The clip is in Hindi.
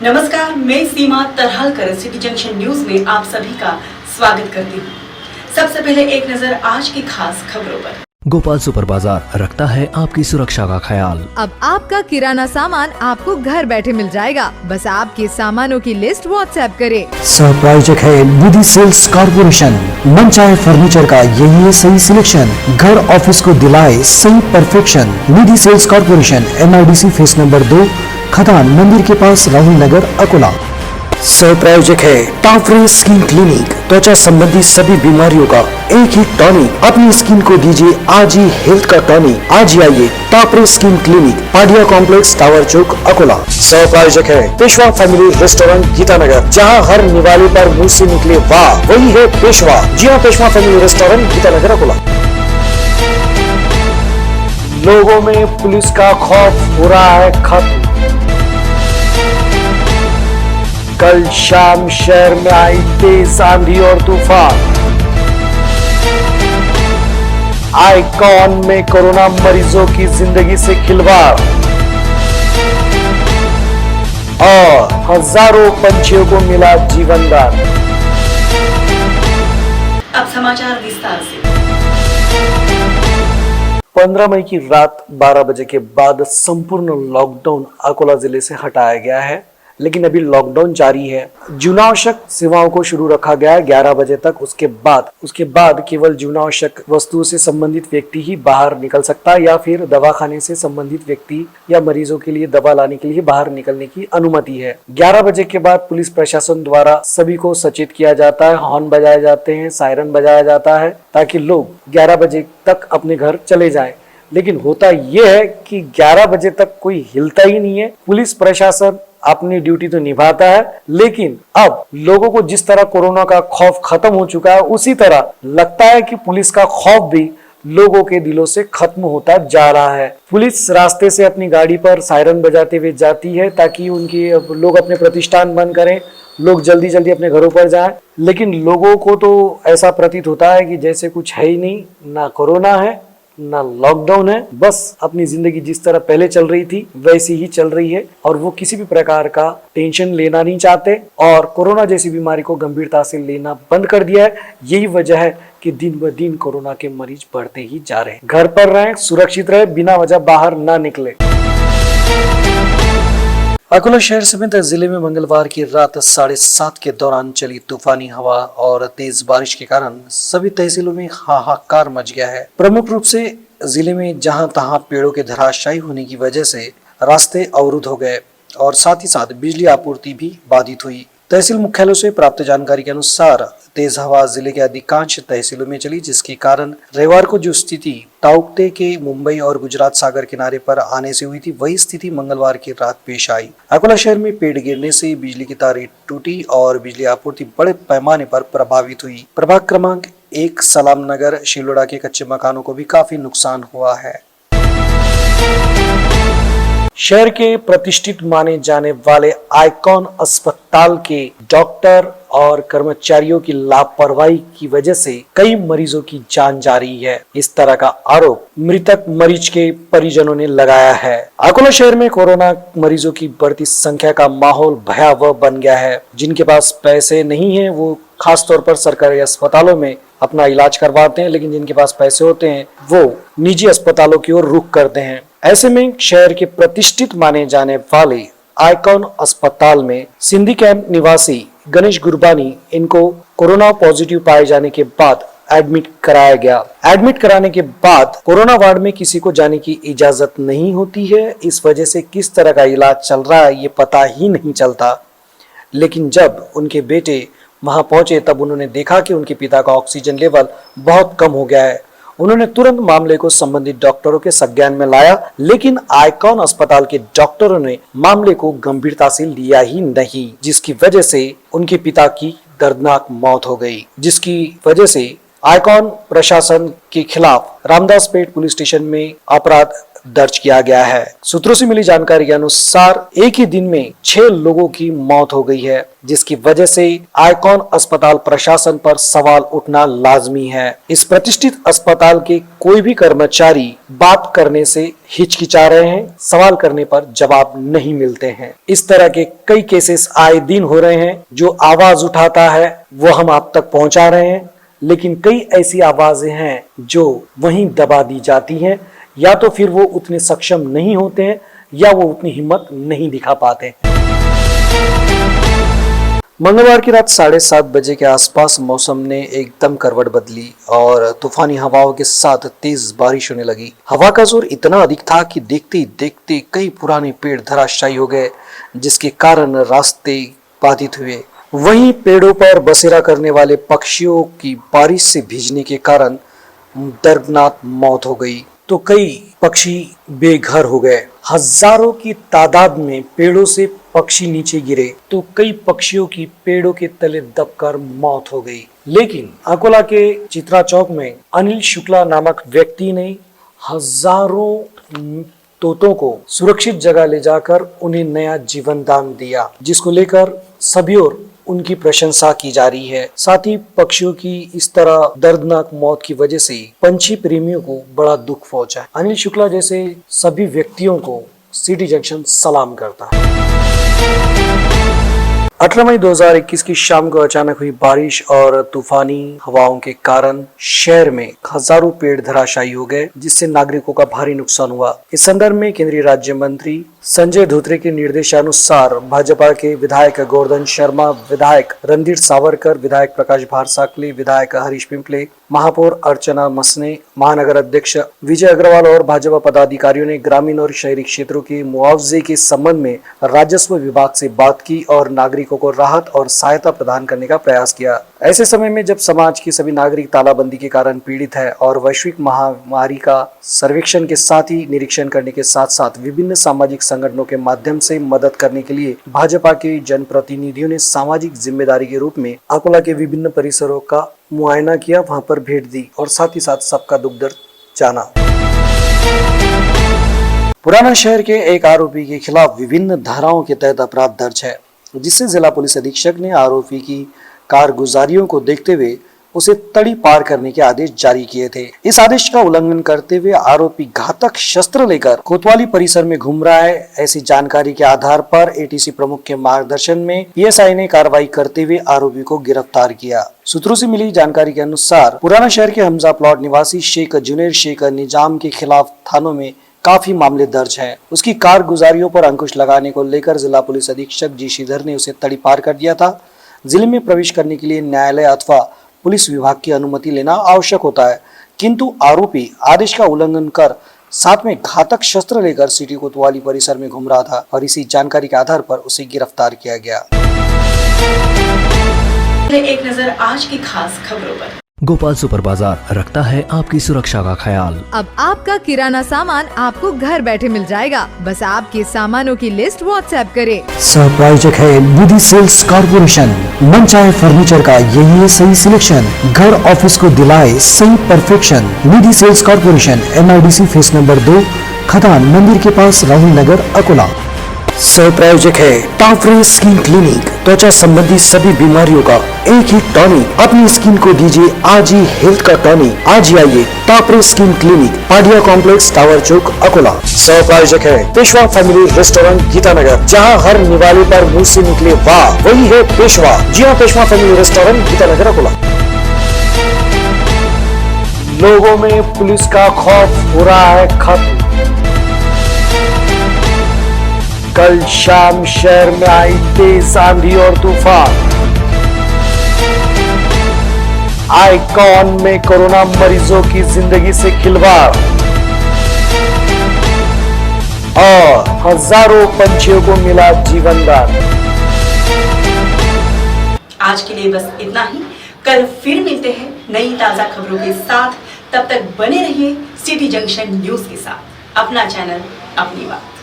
नमस्कार, मैं सीमा तरहालकर सिटी जंक्शन न्यूज में आप सभी का स्वागत करती हूँ। सबसे पहले एक नजर आज की खास खबरों पर। गोपाल सुपर बाजार रखता है आपकी सुरक्षा का ख्याल। अब आपका किराना सामान आपको घर बैठे मिल जाएगा, बस आपके सामानों की लिस्ट व्हाट्सएप करें। सरप्राइजक है निधि सेल्स कॉर्पोरेशन। मनचाहे फर्नीचर का यही है सही सिलेक्शन। घर ऑफिस को दिलाए सही perfection. Nidhi sales corporation, MIDC phase number 2, खदान मंदिर के पास, राहुल नगर, अकोला। सहप्रायोजक है टाफरे स्किन क्लिनिक। त्वचा संबंधी सभी बीमारियों का एक ही टॉनिक। अपनी स्किन को दीजिए आज ही हेल्थ का टॉनिक। आज ही आइए टाफरे skin clinic, Padia complex, tower चौक, अकोला। सहप्रायोजक है पेशवा फैमिली रेस्टोरेंट, गीतानगर। जहां हर निवाले पर मुंह से निकले वाह, वही है पेशवा। जी हाँ, पेशवा फैमिली रेस्टोरेंट, गीतानगर, अकोला। लोगों में पुलिस का खौफ हो रहा है खत्म। कल शाम शहर में आई तेज आंधी और तूफान। आइकॉन में कोरोना मरीजों की जिंदगी से खिलवाड़ और हजारों पंछियों को मिला जीवन दान। अब समाचार विस्तार से। 15 मई की रात 12 बजे के बाद संपूर्ण लॉकडाउन अकोला जिले से हटाया गया है, लेकिन अभी लॉकडाउन जारी है। जीवनावश्यक सेवाओं को शुरू रखा गया है 11 बजे तक। उसके बाद केवल जीवनावश्यक वस्तुओं से संबंधित व्यक्ति ही बाहर निकल सकता है, या फिर दवाखाने से संबंधित व्यक्ति या मरीजों के लिए दवा लाने के लिए बाहर निकलने की अनुमति है। 11 बजे के बाद पुलिस प्रशासन द्वारा सभी को सचेत किया जाता है, हॉर्न बजाए जाते हैं, सायरन बजाया जाता है, ताकि लोग 11 बजे तक अपने घर चले जाएं। लेकिन होता यह है कि 11 बजे तक कोई हिलता ही नहीं है। पुलिस प्रशासन अपनी ड्यूटी तो निभाता है, लेकिन अब लोगों को जिस तरह कोरोना का खौफ खत्म हो चुका है, उसी तरह लगता है कि पुलिस का खौफ भी लोगों के दिलों से खत्म होता जा रहा है। पुलिस रास्ते से अपनी गाड़ी पर सायरन बजाते हुए जाती है, ताकि उनकी लोग अपने प्रतिष्ठान बंद करें, लोग जल्दी जल्दी अपने घरों पर जाएं। लेकिन लोगों को तो ऐसा प्रतीत होता है कि जैसे कुछ है ही नहीं, ना कोरोना है ना लॉकडाउन है, बस अपनी जिंदगी जिस तरह पहले चल रही थी वैसी ही चल रही है, और वो किसी भी प्रकार का टेंशन लेना नहीं चाहते और कोरोना जैसी बीमारी को गंभीरता से लेना बंद कर दिया है। यही वजह है कि दिन ब दिन कोरोना के मरीज बढ़ते ही जा रहे हैं। घर पर रहें, सुरक्षित रहे, बिना वजह बाहर ना निकले। अकोला शहर समेत जिले में मंगलवार की रात 7:30 के दौरान चली तूफानी हवा और तेज बारिश के कारण सभी तहसीलों में हाहाकार मच गया है। प्रमुख रूप से जिले में जहां तहां पेड़ों के धराशायी होने की वजह से रास्ते अवरुद्ध हो गए और साथ ही साथ बिजली आपूर्ति भी बाधित हुई। तहसील मुख्यालयों से प्राप्त जानकारी के अनुसार तेज हवा जिले के अधिकांश तहसीलों में चली, जिसके कारण रविवार को जो स्थिति ताउक्ते के मुंबई और गुजरात सागर किनारे पर आने से हुई थी, वही स्थिति मंगलवार की रात पेश आई। अकोला शहर में पेड़ गिरने से बिजली की तारें टूटी और बिजली आपूर्ति बड़े पैमाने पर प्रभावित हुई। प्रभाग क्रमांक 1 सलाम नगर शिलोड़ा के कच्चे मकानों को भी काफी नुकसान हुआ है। शहर के प्रतिष्ठित माने जाने वाले आइकॉन अस्पताल के डॉक्टर और कर्मचारियों की लापरवाही की वजह से कई मरीजों की जान जा रही है। इस तरह का आरोप मृतक मरीज के परिजनों ने लगाया है। अकोला शहर में कोरोना मरीजों की बढ़ती संख्या का माहौल भयावह बन गया है। जिनके पास पैसे नहीं है वो खास तौर पर सरकारी अस्पतालों में अपना इलाज करवाते हैं, लेकिन जिनके पास पैसे होते हैं वो निजी अस्पतालों की ओर रुख करते हैं। ऐसे में शहर के प्रतिष्ठित माने जाने वाले आइकॉन अस्पताल में सिंधी कैंप निवासी गणेश गुरबानी, इनको कोरोना पॉजिटिव पाए जाने के बाद एडमिट कराया गया। एडमिट कराने के बाद कोरोना वार्ड में किसी को जाने की इजाजत नहीं होती है। इस वजह से किस तरह का इलाज चल रहा है ये पता ही नहीं चलता। लेकिन जब उनके बेटे वहां पहुंचे तब उन्होंने देखा कि उनके पिता का ऑक्सीजन लेवल बहुत कम हो गया है। उन्होंने तुरंत मामले को संबंधित डॉक्टरों के संज्ञान में लाया, लेकिन आइकॉन अस्पताल के डॉक्टरों ने मामले को गंभीरता से लिया ही नहीं, जिसकी वजह से उनके पिता की दर्दनाक मौत हो गई। जिसकी वजह से आइकॉन प्रशासन के खिलाफ रामदासपेट पुलिस स्टेशन में अपराध दर्ज किया गया है। सूत्रों से मिली जानकारी के अनुसार एक ही दिन में 6 लोगों की मौत हो गई है, जिसकी वजह से आइकॉन अस्पताल प्रशासन पर सवाल उठना लाजमी है। इस प्रतिष्ठित अस्पताल के कोई भी कर्मचारी बात करने से हिचकिचा रहे हैं, सवाल करने पर जवाब नहीं मिलते हैं। इस तरह के कई केसेस आए दिन हो रहे हैं। जो आवाज उठाता है वो हम आप तक पहुंचा रहे हैं, लेकिन कई ऐसी आवाजें हैं जो वहीं दबा दी जाती हैं, या तो फिर वो उतने सक्षम नहीं होते हैं या वो उतनी हिम्मत नहीं दिखा पाते। मंगलवार की रात 7:30 बजे के आसपास मौसम ने एकदम करवट बदली और तूफानी हवाओं के साथ तेज बारिश होने लगी। हवा का जोर इतना अधिक था कि देखते ही देखते कई पुराने पेड़ धराशायी हो गए, जिसके कारण रास्ते बाधित हुए। वहीं पेड़ों पर बसेरा करने वाले पक्षियों की बारिश से भीगने के कारण दर्दनाक मौत हो गई, तो कई पक्षी बेघर हो गए। हजारों की तादाद में पेड़ों से पक्षी नीचे गिरे, तो कई पक्षियों की पेड़ों के तले दबकर मौत हो गई। लेकिन अकोला के चित्रा चौक में अनिल शुक्ला नामक व्यक्ति ने हजारों तोतों को सुरक्षित जगह ले जाकर उन्हें नया जीवन दान दिया, जिसको लेकर सभी ओर उनकी प्रशंसा की जा रही है। साथ ही पक्षियों की इस तरह दर्दनाक मौत की वजह से पंछी प्रेमियों को बड़ा दुख पहुंचा है। अनिल शुक्ला जैसे सभी व्यक्तियों को सिटी जंक्शन सलाम करता है। 18 मई 2021 की शाम को अचानक हुई बारिश और तूफानी हवाओं के कारण शहर में हजारों पेड़ धराशायी हो गए, जिससे नागरिकों का भारी नुकसान हुआ। इस संदर्भ में केंद्रीय राज्य मंत्री संजय धोत्रे के निर्देशानुसार भाजपा के विधायक गोवर्धन शर्मा, विधायक रणधीर सावरकर, विधायक प्रकाश भारसाकले, विधायक हरीश पिंपले, महापौर अर्चना मसने, महानगर अध्यक्ष विजय अग्रवाल और भाजपा पदाधिकारियों ने ग्रामीण और शहरी क्षेत्रों के मुआवजे के संबंध में राजस्व विभाग से बात की और नागरिकों को राहत और सहायता प्रदान करने का प्रयास किया। ऐसे समय में जब समाज के सभी नागरिक तालाबंदी के कारण पीड़ित है और वैश्विक महामारी का सर्वेक्षण के साथ ही निरीक्षण करने के साथ साथ विभिन्न सामाजिक संगठनों के माध्यम से मदद करने के लिए भाजपा के जनप्रतिनिधियों ने सामाजिक जिम्मेदारी के रूप में अकोला के विभिन्न परिसरों का मुआयना किया, वहां पर भेंट दी और साथ ही साथ सबका दुख दर्द जाना। पुराना शहर के एक आरोपी के खिलाफ विभिन्न धाराओं के तहत अपराध दर्ज है, जिससे जिला पुलिस अधीक्षक ने आरोपी की कारगुजारियों को देखते हुए उसे तड़ी पार करने के आदेश जारी किए थे। इस आदेश का उल्लंघन करते हुए आरोपी घातक शस्त्र लेकर कोतवाली परिसर में घूम रहा है। ऐसी जानकारी के आधार पर एटीसी प्रमुख के मार्गदर्शन में पीएसआई ने कार्रवाई करते हुए आरोपी को गिरफ्तार किया। सूत्रों से मिली जानकारी के अनुसार पुराना शहर के हमजा प्लॉट निवासी शेख जुनेर शेख निजाम के खिलाफ थानों में काफी मामले दर्ज हैं। उसकी कारगुजारियों पर अंकुश लगाने को लेकर जिला पुलिस अधीक्षक जी श्रीधर ने उसे तड़ी पार कर दिया था। जिले में प्रवेश करने के लिए न्यायालय अथवा पुलिस विभाग की अनुमति लेना आवश्यक होता है, किंतु आरोपी आदेश का उल्लंघन कर साथ में घातक शस्त्र लेकर सिटी कोतवाली परिसर में घूम रहा था और इसी जानकारी के आधार पर उसे गिरफ्तार किया गया। एक नजर आज की खास खबरों पर। गोपाल सुपर बाजार रखता है आपकी सुरक्षा का ख्याल। अब आपका किराना सामान आपको घर बैठे मिल जाएगा, बस आपके सामानों की लिस्ट व्हाट्सएप करें। सहप्रायोजक है निधि सेल्स कॉर्पोरेशन। मन चाहे फर्नीचर का यही है सही सिलेक्शन, घर ऑफिस को दिलाए सही perfection. Nidhi sales corporation, MIDC phase number 2, खदान मंदिर के पास, राहुल नगर, अकोला। सहप्रायोजक है टाफरे स्किन क्लिनिक। त्वचा संबंधी सभी बीमारियों का एक ही टॉनिक। अपनी स्किन को दीजिए आज ही हेल्थ का टॉनिक। आज ही आइए टाफरे skin clinic, Padia complex, tower चौक, अकोला। सहप्रायोजक है पेशवा फैमिली रेस्टोरेंट, गीतानगर, जहां हर निवाले पर मुंह से निकले वाह वही है पेशवा। जी हाँ, पेशवा फैमिली रेस्टोरेंट, गीतानगर, अकोला। लोगों में पुलिस का खौफ हो रहा है खत्म। कल शाम शहर में आई तेज आंधी और तूफान। आइकॉन में कोरोना मरीजों की जिंदगी से खिलवाड़ और हजारों पंछियों को मिला जीवन दान। आज के लिए बस इतना ही। कल फिर मिलते हैं नई ताजा खबरों के साथ। तब तक बने रहिए सिटी जंक्शन न्यूज के साथ। अपना चैनल, अपनी बात।